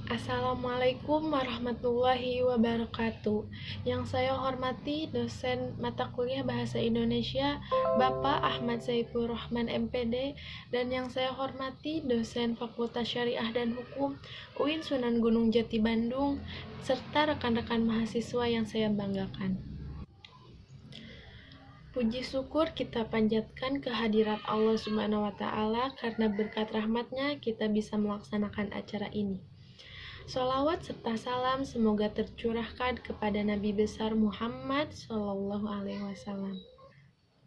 Assalamualaikum warahmatullahi wabarakatuh. Yang saya hormati dosen mata kuliah Bahasa Indonesia Bapak Ahmad Saiful Rahman MPD, dan yang saya hormati dosen Fakultas Syariah dan Hukum UIN Sunan Gunung Jati Bandung, serta rekan-rekan mahasiswa yang saya banggakan. Puji syukur kita panjatkan kehadirat Allah Subhanahu wa Ta'ala, karena berkat rahmatnya kita bisa melaksanakan acara ini. Sholawat serta salam semoga tercurahkan kepada Nabi besar Muhammad SAW.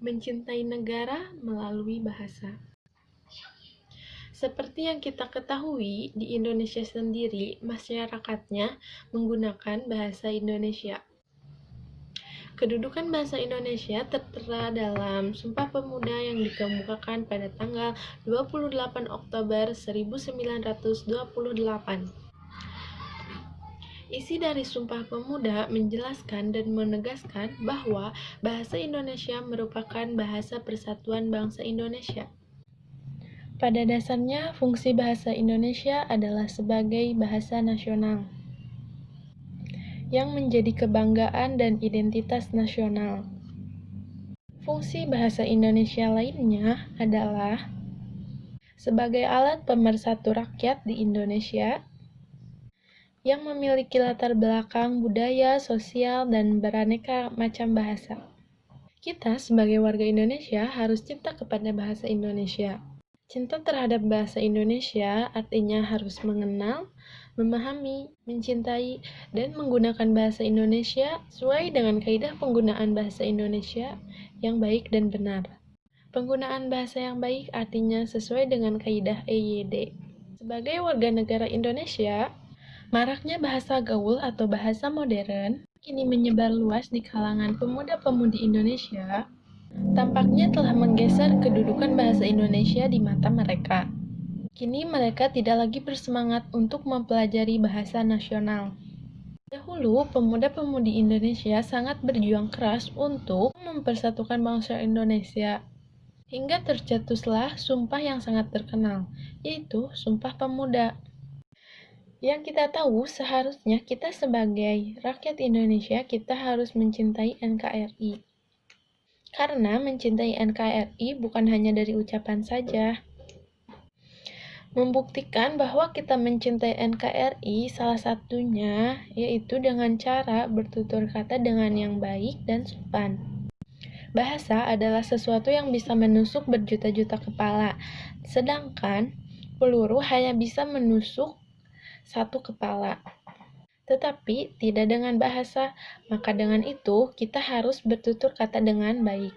Mencintai negara melalui bahasa. Seperti yang kita ketahui, di Indonesia sendiri masyarakatnya menggunakan bahasa Indonesia. Kedudukan bahasa Indonesia tertera dalam Sumpah Pemuda yang dikemukakan pada tanggal 28 Oktober 1928. Isi dari Sumpah Pemuda menjelaskan dan menegaskan bahwa bahasa Indonesia merupakan bahasa persatuan bangsa Indonesia. Pada dasarnya, fungsi bahasa Indonesia adalah sebagai bahasa nasional yang menjadi kebanggaan dan identitas nasional. Fungsi bahasa Indonesia lainnya adalah sebagai alat pemersatu rakyat di Indonesia yang memiliki latar belakang budaya, sosial, dan beraneka macam bahasa. Kita sebagai warga Indonesia harus cinta kepada bahasa Indonesia. Cinta terhadap bahasa Indonesia artinya harus mengenal, memahami, mencintai, dan menggunakan bahasa Indonesia sesuai dengan kaidah penggunaan bahasa Indonesia yang baik dan benar. Penggunaan bahasa yang baik artinya sesuai dengan kaidah EYD. Sebagai warga negara Indonesia, maraknya bahasa gaul atau bahasa modern kini menyebar luas di kalangan pemuda-pemudi Indonesia, tampaknya telah menggeser kedudukan bahasa Indonesia di mata mereka. Kini mereka tidak lagi bersemangat untuk mempelajari bahasa nasional. Dahulu, pemuda-pemudi Indonesia sangat berjuang keras untuk mempersatukan bangsa Indonesia, hingga tercetuslah sumpah yang sangat terkenal, yaitu Sumpah Pemuda. Yang kita tahu, seharusnya kita sebagai rakyat Indonesia, kita harus mencintai NKRI. Karena mencintai NKRI bukan hanya dari ucapan saja. Membuktikan bahwa kita mencintai NKRI salah satunya yaitu dengan cara bertutur kata dengan yang baik dan sopan. Bahasa adalah sesuatu yang bisa menusuk berjuta-juta kepala, sedangkan peluru hanya bisa menusuk satu kepala. Tetapi tidak dengan bahasa, maka dengan itu kita harus bertutur kata dengan baik.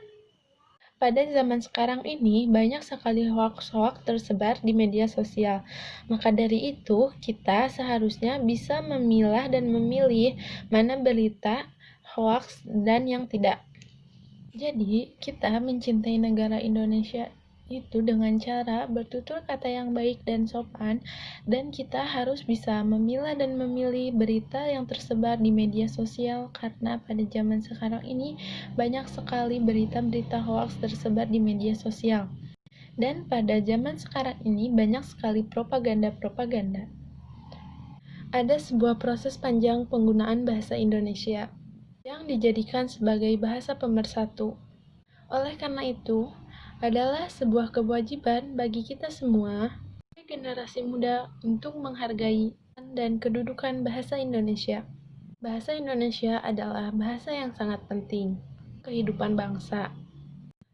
Pada zaman sekarang ini banyak sekali hoaks-hoaks tersebar di media sosial. Maka dari itu kita seharusnya bisa memilah dan memilih mana berita hoaks dan yang tidak. Jadi kita mencintai negara Indonesia itu dengan cara bertutur kata yang baik dan sopan, dan kita harus bisa memilah dan memilih berita yang tersebar di media sosial, karena pada zaman sekarang ini banyak sekali berita-berita hoaks tersebar di media sosial, dan pada zaman sekarang ini banyak sekali propaganda-propaganda. Ada sebuah proses panjang penggunaan bahasa Indonesia yang dijadikan sebagai bahasa pemersatu. Oleh karena itu, adalah sebuah kewajiban bagi kita semua, generasi muda, untuk menghargai dan kedudukan bahasa Indonesia. Bahasa Indonesia adalah bahasa yang sangat penting, kehidupan bangsa.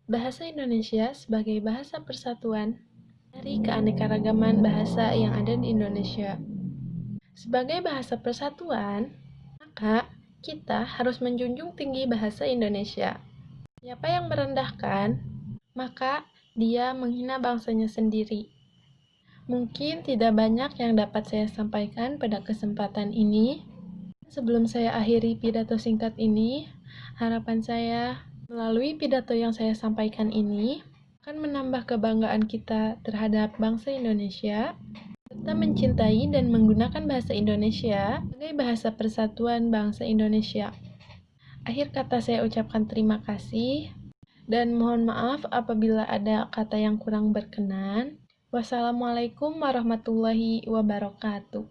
Bahasa Indonesia sebagai bahasa persatuan dari keanekaragaman bahasa yang ada di Indonesia. Sebagai bahasa persatuan, maka kita harus menjunjung tinggi bahasa Indonesia. Siapa yang merendahkan, maka dia menghina bangsanya sendiri. Mungkin tidak banyak yang dapat saya sampaikan pada kesempatan ini. Sebelum saya akhiri pidato singkat ini, harapan saya melalui pidato yang saya sampaikan ini akan menambah kebanggaan kita terhadap bangsa Indonesia, serta mencintai dan menggunakan bahasa Indonesia sebagai bahasa persatuan bangsa Indonesia. Akhir kata saya ucapkan terima kasih. Dan mohon maaf apabila ada kata yang kurang berkenan. Wassalamualaikum warahmatullahi wabarakatuh.